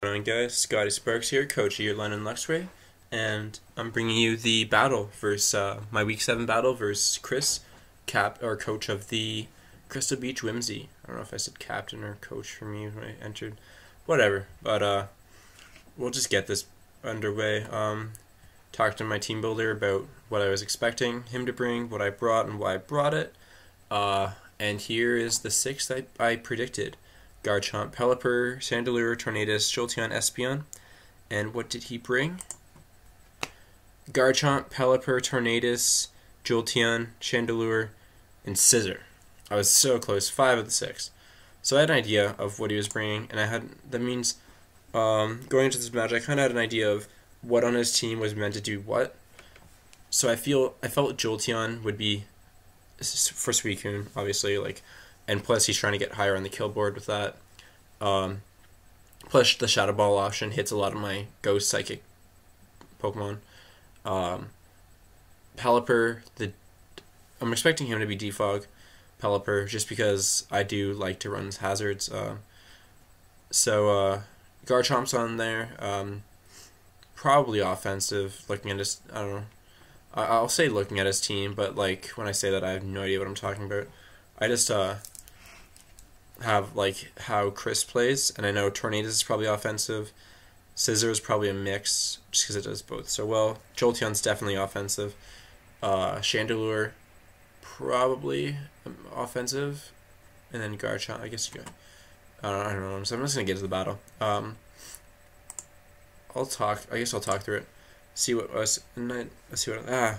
Going on, guys? Scotty Sparks here, coach of your London Luxray, and I'm bringing you the battle versus my Week 7 battle versus Chris, coach of the Crystal Beach Whimsy. I don't know if I said captain or coach for me when I entered, whatever. But we'll just get this underway. Talked to my team builder about what I was expecting him to bring, what I brought, and why I brought it. And here is the 6 that I predicted. Garchomp, Pelipper, Chandelure, Tornadus, Jolteon, Espeon. And what did he bring? Garchomp, Pelipper, Tornadus, Jolteon, Chandelure, and Scizor. I was so close, 5 of the 6. So I had an idea of what he was bringing, and that means going into this match, I kind of had an idea of what on his team was meant to do what. So I felt Jolteon would be for Suicune, obviously, and plus he's trying to get higher on the kill board with that. Plus the Shadow Ball option hits a lot of my Ghost Psychic Pokemon. Pelipper, I'm expecting him to be Defog Pelipper just because I do like to run hazards. Garchomp's on there. Probably offensive. Looking at his, I don't know. I'll say looking at his team, but when I say that, I have no idea what I'm talking about. I just have how Chris plays, and I know Tornadus is probably offensive. Scizor is probably a mix, just because it does both so well. Jolteon's definitely offensive. Chandelure, probably offensive, and then Garchomp. I guess you go. I don't know. So I'm just gonna get to the battle. I guess I'll talk through it. See what was.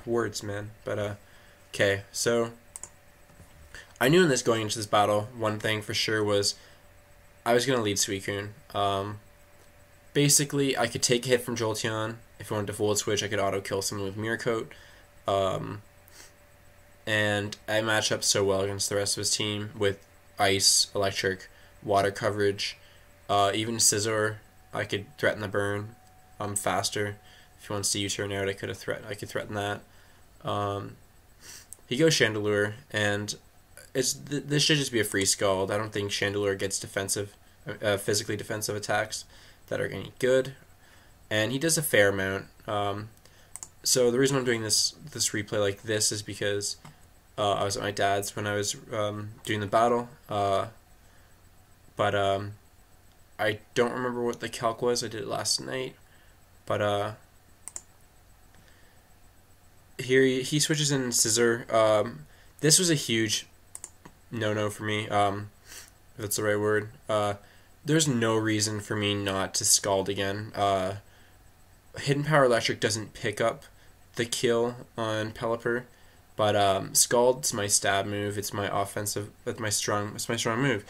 Words, man. But okay. So I knew going into this battle, one thing for sure was I was gonna lead Suicune. Basically, I could take a hit from Jolteon. If I wanted to Volt Switch, I could auto kill someone with Mirror Coat. And I match up so well against the rest of his team with Ice, Electric, Water coverage. Even Scizor, I could threaten the burn. I'm faster. If he wants to U-turn out, I could threaten that. He goes Chandelure, and this should just be a free Scald. I don't think Chandelure gets physically defensive attacks that are any good, and he does a fair amount. So the reason I'm doing this replay like this is because I was at my dad's when I was doing the battle, but I don't remember what the calc was. I did it last night, but here he switches in Scizor. This was a huge no for me, if that's the right word. There's no reason for me not to Scald again. Hidden Power Electric doesn't pick up the kill on Pelipper, but Scald's my stab move. It's my offensive. It's my strong move.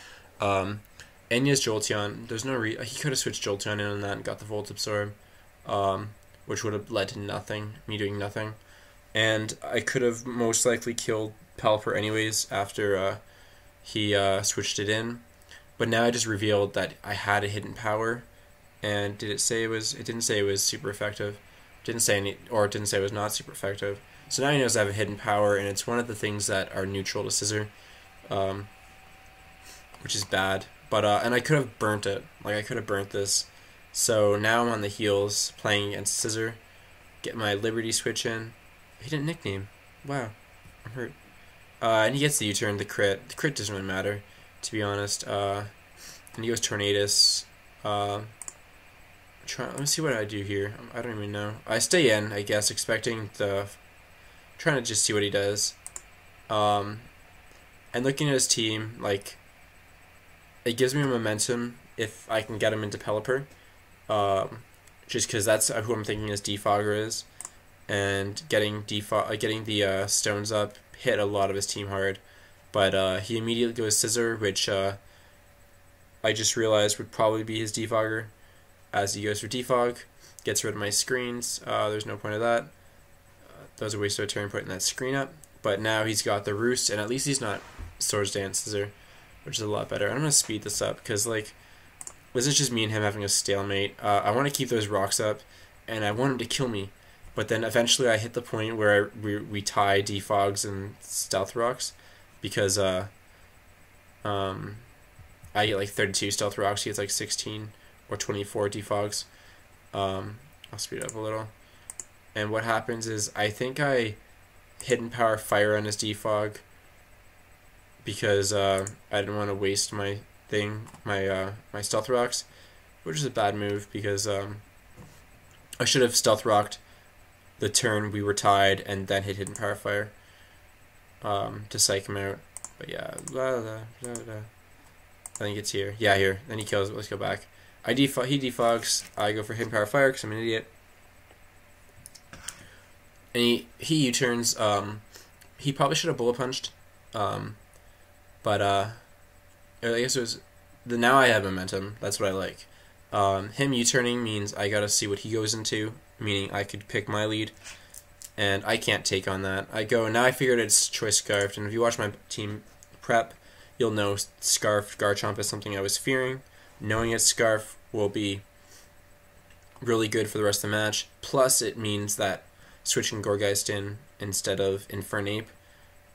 Enya's Jolteon. There's no reason he could have switched Jolteon in on that and got the Volt Absorb, which would have led to nothing. Me doing nothing, and I could have most likely killed Pelipper anyways after he switched it in. But now I just revealed that I had a hidden power, and did it say it was? It didn't say it was super effective. It didn't say it was not super effective. So now he knows I have a hidden power, and it's one of the things that are neutral to Scizor, which is bad. But and I could have burnt it. I could have burnt this. So now I'm on the heels playing against Scizor. Get my Liberty switch in. He didn't nickname. Wow, I'm hurt. And he gets the U-turn, the crit. The crit doesn't really matter, to be honest. And he goes Tornadus. Let me see what I do here. I don't even know. I stay in, I guess, trying to just see what he does. And looking at his team, it gives me momentum if I can get him into Pelipper. Just because that's who I'm thinking his Defogger is. And getting the stones up hit a lot of his team hard. But he immediately goes Scizor, which I just realized would probably be his Defogger. As he goes for Defog, gets rid of my screens. There's no point of that. That was a waste of a turn putting that screen up. But now he's got the Roost, and at least he's not Swords Dance Scizor, which is a lot better. I'm going to speed this up, because this is just me and him having a stalemate. I want to keep those rocks up, and I want him to kill me. But then eventually I hit the point where we tie Defogs and Stealth Rocks, because I get 32 Stealth Rocks, he gets 16 or 24 defogs. I'll speed it up a little. And what happens is I think I hidden power fire on his defog because I didn't want to waste my my stealth rocks, which is a bad move because I should have stealth rocked the turn we were tied and then hit hidden power fire to psych him out. But yeah, I think it's here. Yeah, here. Then he kills it. Let's go back. He defogs. I go for hidden power fire because I'm an idiot. And he U-turns. He probably should have bullet punched. But I guess it was now I have momentum. That's what I like. Him U-turning means I gotta see what he goes into, meaning I could pick my lead, and I can't take on that. I go, and now I figured it's choice scarfed, and if you watch my team prep, you'll know scarfed Garchomp is something I was fearing. Knowing it's scarf will be really good for the rest of the match. Plus, it means that switching Gourgeist in instead of Infernape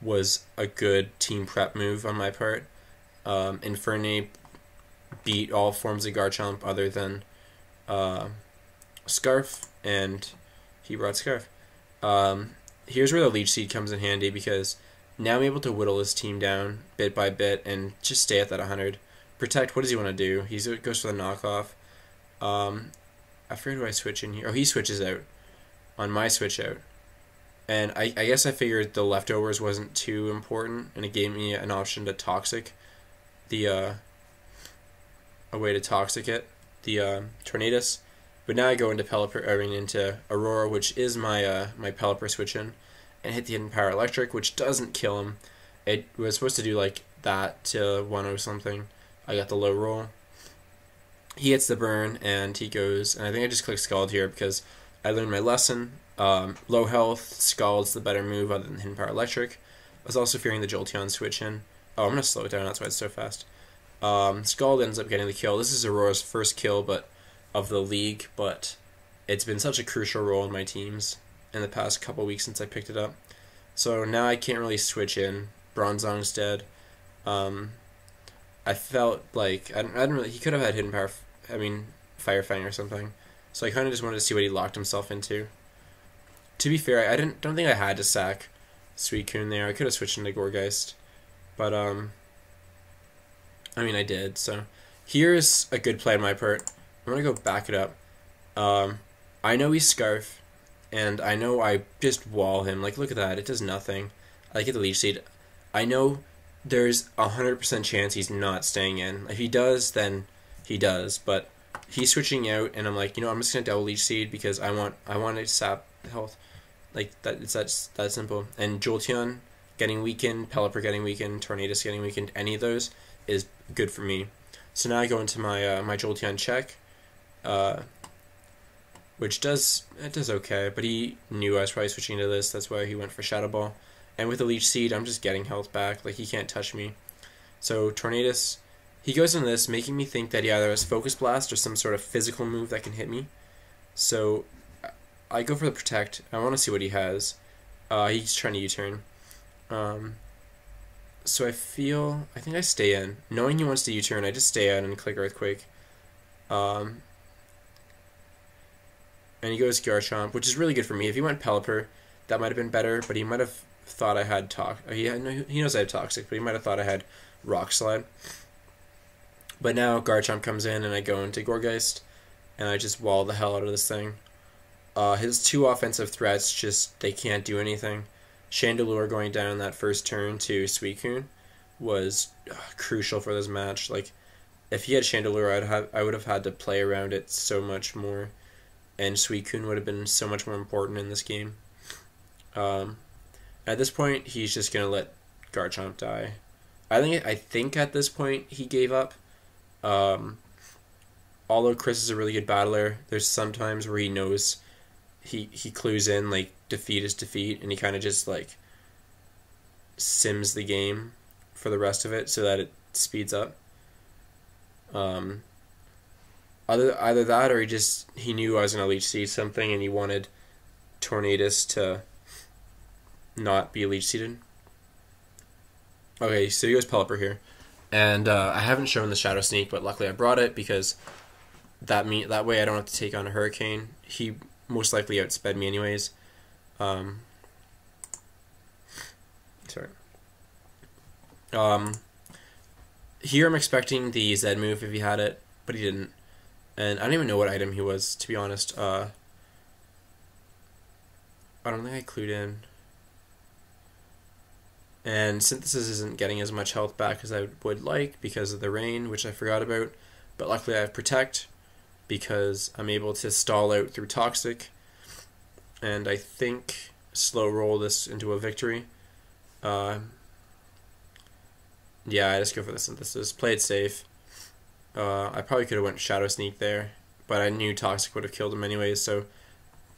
was a good team prep move on my part. Infernape beat all forms of Garchomp other than Scarf, and he brought Scarf. Here's where the Leech Seed comes in handy because now I'm able to whittle his team down bit by bit and just stay at that 100. Protect, what does he want to do? He goes for the knockoff. I forget who I switch in here. Oh, he switches out on my switch out. And I guess I figured the leftovers wasn't too important, and it gave me an option to Toxic a way to Toxic it, the Tornadus. But now I go into into Aurora, which is my my Pelipper switch in, and hit the Hidden Power Electric, which doesn't kill him. It was supposed to do like that to 1-0 something. I got the low roll. He hits the burn, and he goes, and I think I just clicked Scald here because I learned my lesson. Low health, Scald's the better move other than Hidden Power Electric. I was also fearing the Jolteon switch in. Oh, I'm going to slow it down, that's why it's so fast. Scald ends up getting the kill. This is Aurora's first kill of the league, but it's been such a crucial role in my teams in the past couple weeks since I picked it up. So now I can't really switch in. Bronzong's dead. I felt like I didn't really. He could have had Hidden Power. Fire Fang or something. So I kind of just wanted to see what he locked himself into. To be fair, I don't think I had to sack Suicune there. I could have switched into Gourgeist, but I did. So here's a good play on my part. I'm gonna go back it up. I know he's Scarf, and I know I just wall him. Like, look at that. It does nothing. I get the Leech Seed. I know there's 100% chance he's not staying in. If he does, then he does. But he's switching out, and I'm like, I'm just gonna double Leech Seed because I want to sap health. Like that. It's that simple. And Jolteon getting weakened, Pelipper getting weakened, Tornadus getting weakened. Any of those is good for me. So now I go into my my Jolteon check, which does okay. But he knew I was probably switching to this. That's why he went for Shadow Ball. And with the Leech Seed, I'm just getting health back. Like, he can't touch me. So Tornadus, he goes into this, making me think that he either has Focus Blast or some sort of physical move that can hit me. So I go for the Protect. I want to see what he has. He's trying to U-turn. So I think I stay in. Knowing he wants to U-turn, I just stay out and click Earthquake. And he goes Garchomp, which is really good for me. If he went Pelipper, that might have been better, but he might have thought I had he knows I have Toxic, but he might have thought I had Rock Slide. But now Garchomp comes in, and I go into Gourgeist, and I just wall the hell out of this thing. His two offensive threats they can't do anything. Chandelure going down that first turn to Suicune was crucial for this match. Like, if he had Chandelure, I would have had to play around it so much more, and Suicune would have been so much more important in this game. At this point, he's just gonna let Garchomp die. I think at this point he gave up. Although Chris is a really good battler, there's some times where he knows he clues in, like, defeat is defeat, and he kind of just, like, sims the game for the rest of it so that it speeds up. Either that, or he knew I was gonna Leech Seed something, and he wanted Tornadus to not be Leech Seeded. Okay, so he goes Pelipper here. And I haven't shown the Shadow Sneak, but luckily I brought it because that way I don't have to take on a Hurricane. He most likely outsped me anyways. Sorry. Here I'm expecting the Z move if he had it, but he didn't. And I don't even know what item he was, to be honest. I don't think I clued in. And Synthesis isn't getting as much health back as I would like because of the rain, which I forgot about. But luckily I have Protect because I'm able to stall out through Toxic. And I think slow roll this into a victory. Yeah, I just go for the Synthesis. Play it safe. I probably could have went Shadow Sneak there, but I knew Toxic would have killed him anyways, so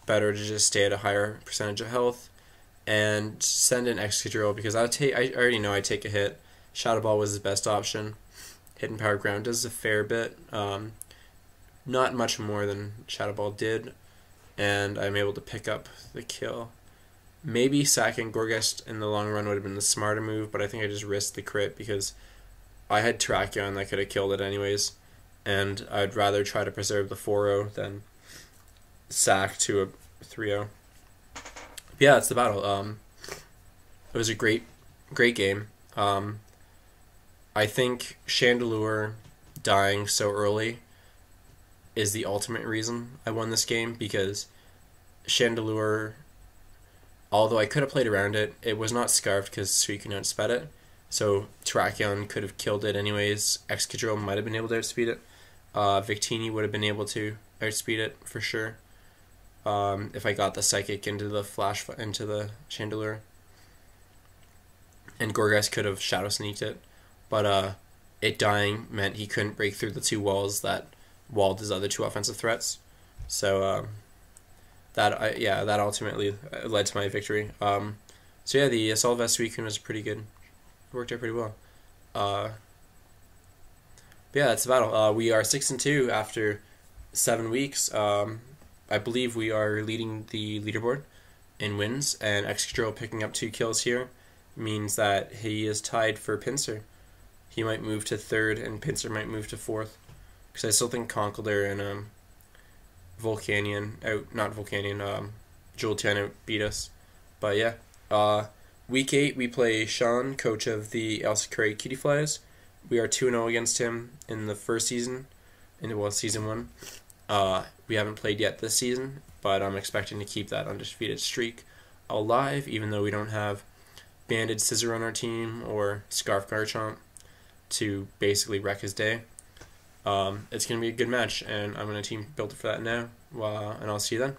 better to just stay at a higher percentage of health and send in Excadrill because I already know I take a hit. Shadow Ball was his best option. Hidden Power Ground does a fair bit, not much more than Shadow Ball did, and I'm able to pick up the kill. Maybe sacking Gorgeist in the long run would have been the smarter move, but I think I just risked the crit because I had Terrakion that could have killed it anyways, and I'd rather try to preserve the 4-0 than sack to a 3-0. Yeah, it's the battle. It was a great game. I think Chandelure dying so early is the ultimate reason I won this game, because Chandelure, although I could have played around it, it was not Scarfed because Suicune outsped it. So Terrakion could have killed it anyways. Excadrill might have been able to outspeed it. Victini would have been able to outspeed it for sure. If I got the Psychic into the into the Chandelure. And Gorgeist could have Shadow Sneaked it. But it dying meant he couldn't break through the two walls that walled his other two offensive threats. So that ultimately led to my victory. So yeah, the Assault Vest Suicune was pretty good. It worked out pretty well. But yeah, that's the battle. We are 6-2 after 7 weeks. I believe we are leading the leaderboard in wins, and Excadrill picking up 2 kills here means that he is tied for Pinsir. He might move to 3rd, and Pinsir might move to 4th. Because I still think Conkeldurr and Jolteon beat us. But yeah, week 8 we play Sean, coach of the Elsa Curry Cutie Flies. We are 2-0 against him in the first season, season 1. We haven't played yet this season, but I'm expecting to keep that undefeated streak alive, even though we don't have Banded Scissor on our team or Scarf Garchomp to basically wreck his day. It's going to be a good match, and I'm going to team build it for that now, and I'll see you then.